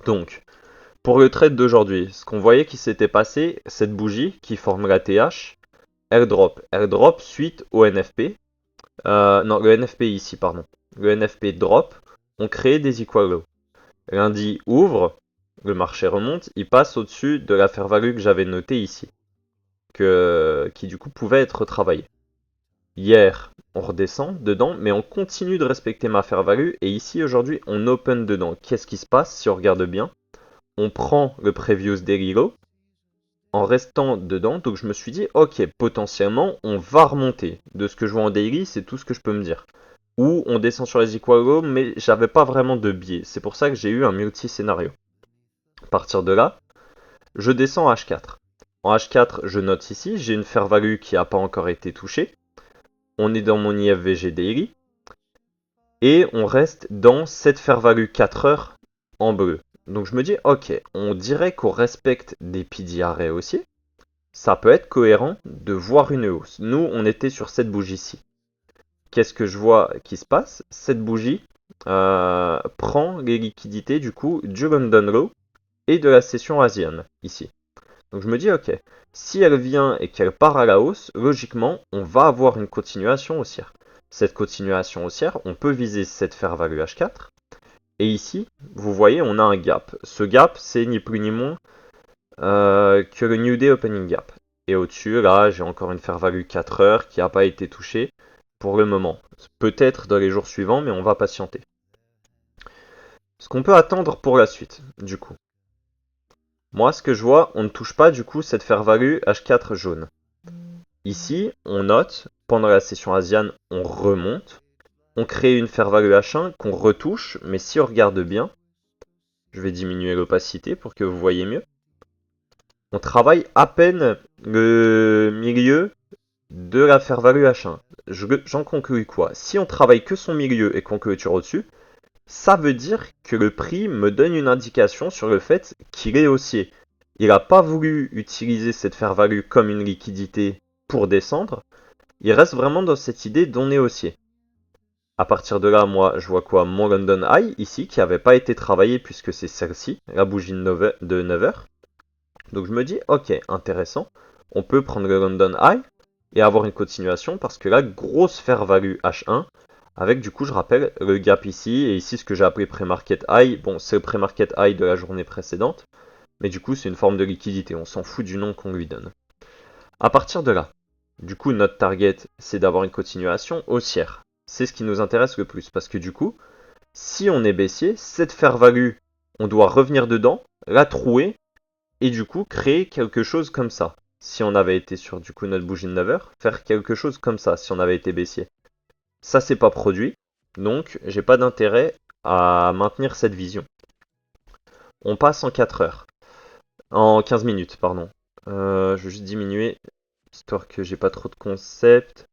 Donc, pour le trade d'aujourd'hui, ce qu'on voyait qui s'était passé, cette bougie qui forme la TH, airdrop suite au NFP. Non, le NFP ici, pardon. Le NFP drop, on crée des equal low. Lundi ouvre, le marché remonte, il passe au-dessus de la fair value que j'avais notée ici, qui du coup pouvait être retravaillée. Hier, on redescend dedans, mais on continue de respecter ma fair value, et ici aujourd'hui, on open dedans. Qu'est-ce qui se passe si on regarde bien? On prend le previous daily low en restant dedans, donc je me suis dit, ok, potentiellement, on va remonter. De ce que je vois en daily, c'est tout ce que je peux me dire. Ou on descend sur les equal low, mais j'avais pas vraiment de biais. C'est pour ça que j'ai eu un multi-scénario. À partir de là, je descends en H4. En H4, je note ici, j'ai une fair value qui n'a pas encore été touchée. On est dans mon IFVG daily. Et on reste dans cette fair value 4 heures en bleu. Donc je me dis, ok, on dirait qu'on respecte des PD arrêts haussiers. Ça peut être cohérent de voir une hausse. Nous, on était sur cette bougie-ci. Qu'est-ce que je vois qui se passe? Cette bougie prend les liquidités du coup du London Low et de la session asienne ici. Donc je me dis, ok, si elle vient et qu'elle part à la hausse, logiquement, on va avoir une continuation haussière. Cette continuation haussière, on peut viser cette fair value H4. Et ici, vous voyez, on a un gap. Ce gap, c'est ni plus ni moins que le New Day Opening Gap. Et au-dessus, là, j'ai encore une fair value 4 heures qui n'a pas été touchée pour le moment. Peut-être dans les jours suivants, mais on va patienter. Ce qu'on peut attendre pour la suite, du coup. Moi, ce que je vois, on ne touche pas du coup cette fair value H4 jaune. Ici, on note, pendant la session asiane, on remonte. On crée une fair value H1 qu'on retouche, mais si on regarde bien, je vais diminuer l'opacité pour que vous voyez mieux. On travaille à peine le milieu de la fair value H1. J'en conclus quoi? Si on travaille que son milieu et qu'on clôture au-dessus, ça veut dire que le prix me donne une indication sur le fait qu'il est haussier. Il n'a pas voulu utiliser cette fair value comme une liquidité pour descendre. Il reste vraiment dans cette idée d'on est haussier. À partir de là, moi, je vois quoi? Mon London High, ici, qui n'avait pas été travaillé puisque c'est celle-ci, la bougie de 9 heures. Donc je me dis, ok, intéressant. On peut prendre le London High et avoir une continuation parce que là, grosse fair value H1 avec du coup, je rappelle, le gap ici et ici ce que j'ai appelé pre-market high. Bon, c'est le pre-market high de la journée précédente, mais du coup, c'est une forme de liquidité. On s'en fout du nom qu'on lui donne. À partir de là, du coup, notre target, c'est d'avoir une continuation haussière. C'est ce qui nous intéresse le plus parce que du coup, si on est baissier, cette fair value, on doit revenir dedans, la trouer et du coup créer quelque chose comme ça. Si on avait été sur du coup notre bougie de 9 heures, faire quelque chose comme ça si on avait été baissier. Ça c'est pas produit, donc j'ai pas d'intérêt à maintenir cette vision. On passe en 4 heures. En 15 minutes, pardon. Je vais juste diminuer, histoire que j'ai pas trop de concepts.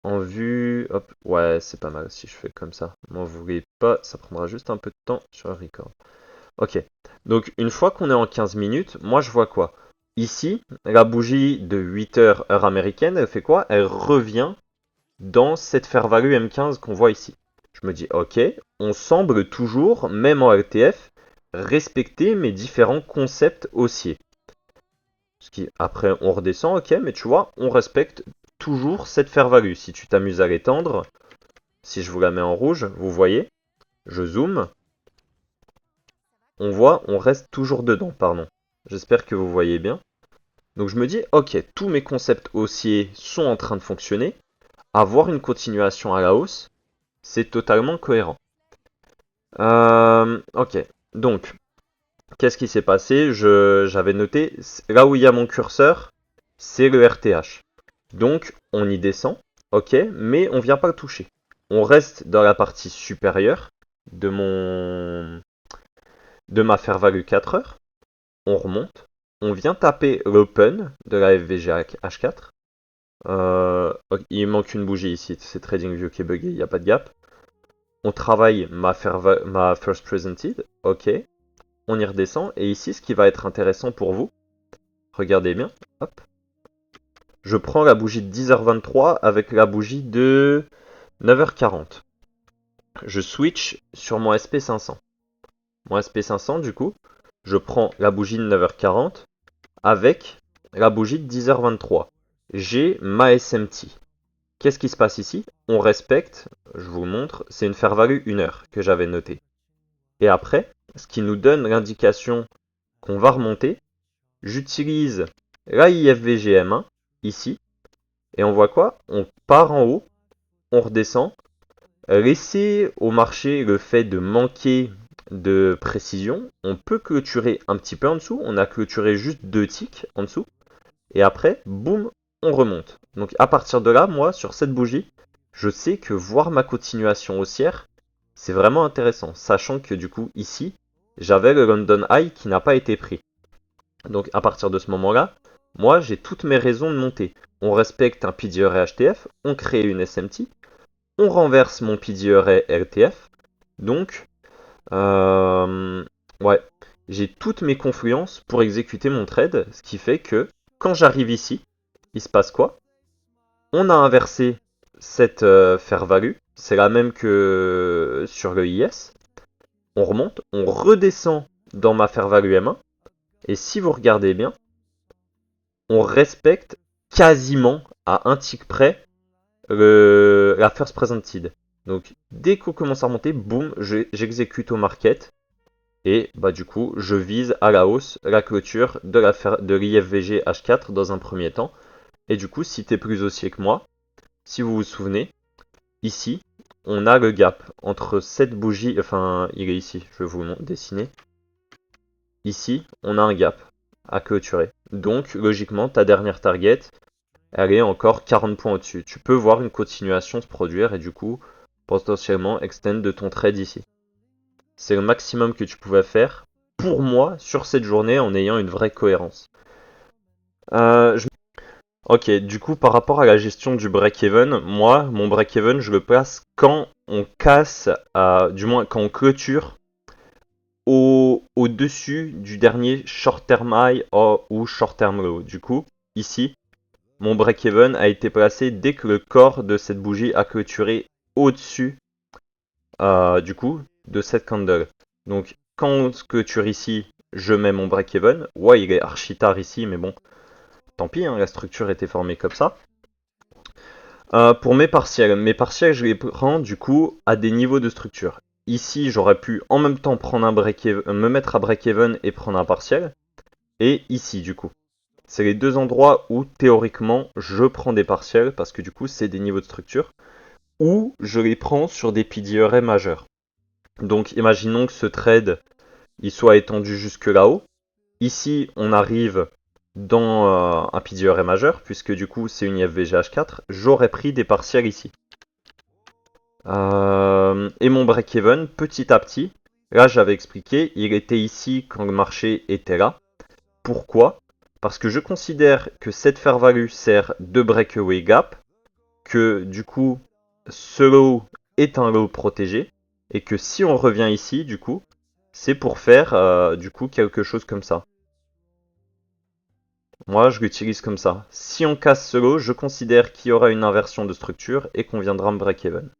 En vue, hop, ouais, c'est pas mal si je fais comme ça. M'en voulez pas, ça prendra juste un peu de temps sur le record. Ok, donc une fois qu'on est en 15 minutes, moi je vois quoi? Ici, la bougie de 8 heures heure américaine, elle fait quoi? Elle revient dans cette fair value M15 qu'on voit ici. Je me dis, ok, on semble toujours, même en LTF, respecter mes différents concepts haussiers. Après, on redescend, ok, mais tu vois, on respecte toujours cette fair value. Si tu t'amuses à l'étendre, si je vous la mets en rouge, vous voyez, je zoome, on voit, on reste toujours dedans, pardon. J'espère que vous voyez bien. Donc je me dis, ok, tous mes concepts haussiers sont en train de fonctionner. Avoir une continuation à la hausse, c'est totalement cohérent. Ok, donc, qu'est-ce qui s'est passé? J'avais noté, là où il y a mon curseur, c'est le RTH. Donc, on y descend, ok, mais on ne vient pas le toucher. On reste dans la partie supérieure de ma fair value 4 heures. On remonte. On vient taper l'open de la FVG H4. Ok, il manque une bougie ici, c'est TradingView qui est bugué, il n'y a pas de gap. On travaille ma first presented, ok. On y redescend, et ici, ce qui va être intéressant pour vous, regardez bien, hop. Je prends la bougie de 10h23 avec la bougie de 9h40. Je switch sur mon SP500. Mon SP500, du coup, je prends la bougie de 9h40 avec la bougie de 10h23. J'ai ma SMT. Qu'est-ce qui se passe ici? On respecte, je vous montre, c'est une faire value 1 heure que j'avais notée. Et après, ce qui nous donne l'indication qu'on va remonter, j'utilise la IFVGM1 ici, et on voit quoi? On part en haut, on redescend. Laisser au marché le fait de manquer de précision, on peut clôturer un petit peu en dessous, on a clôturé juste 2 ticks en dessous, et après, boum, on remonte. Donc à partir de là, moi, sur cette bougie, je sais que voir ma continuation haussière, c'est vraiment intéressant, sachant que du coup, ici, j'avais le London High qui n'a pas été pris. Donc à partir de ce moment-là, moi, j'ai toutes mes raisons de monter. On respecte un PDR HTF, on crée une SMT, on renverse mon PDR LTF, donc, ouais, j'ai toutes mes confluences pour exécuter mon trade, ce qui fait que quand j'arrive ici, il se passe quoi? On a inversé cette fair value, c'est la même que sur le IS. On remonte, on redescend dans ma fair value M1, et si vous regardez bien, on respecte quasiment à un tick près la first presented. Donc dès qu'on commence à remonter, boum, j'exécute au market. Et bah du coup, je vise à la hausse la clôture de l'IFVG H4 dans un premier temps. Et du coup, si t'es plus haussier que moi, si vous vous souvenez, ici, on a le gap entre cette bougie, enfin, il est ici, je vais vous le dessiner. Ici, on a un gap à clôturer. Donc, logiquement, ta dernière target, elle est encore 40 points au-dessus. Tu peux voir une continuation se produire et du coup, potentiellement extend de ton trade ici. C'est le maximum que tu pouvais faire pour moi sur cette journée en ayant une vraie cohérence. Ok, du coup, par rapport à la gestion du break-even, moi, mon break-even, je le place quand on casse, du moins quand on clôture au-dessus du dernier short-term high ou short-term low. Du coup, ici, mon break-even a été placé dès que le corps de cette bougie a clôturé au-dessus, du coup, de cette candle. Donc, quand on clôture ici, je mets mon break-even. Ouais, il est archi tard ici, mais bon, tant pis, hein, la structure était formée comme ça. Pour mes partiels, je les prends du coup à des niveaux de structure. Ici, j'aurais pu en même temps prendre un me mettre à break-even et prendre un partiel. Et ici, du coup. C'est les deux endroits où théoriquement je prends des partiels parce que du coup c'est des niveaux de structure. Ou je les prends sur des PDRA majeurs. Donc imaginons que ce trade il soit étendu jusque là-haut. Ici, on arrive dans un PDRA majeur, puisque du coup c'est une IFVGH4, j'aurais pris des partiels ici. Et mon break-even, petit à petit, là j'avais expliqué, il était ici quand le marché était là. Pourquoi? Parce que je considère que cette fair value sert de breakaway gap, que du coup ce low est un low protégé, et que si on revient ici, du coup, c'est pour faire du coup quelque chose comme ça. Moi, je l'utilise comme ça. Si on casse ce low, je considère qu'il y aura une inversion de structure et qu'on viendra me break-even.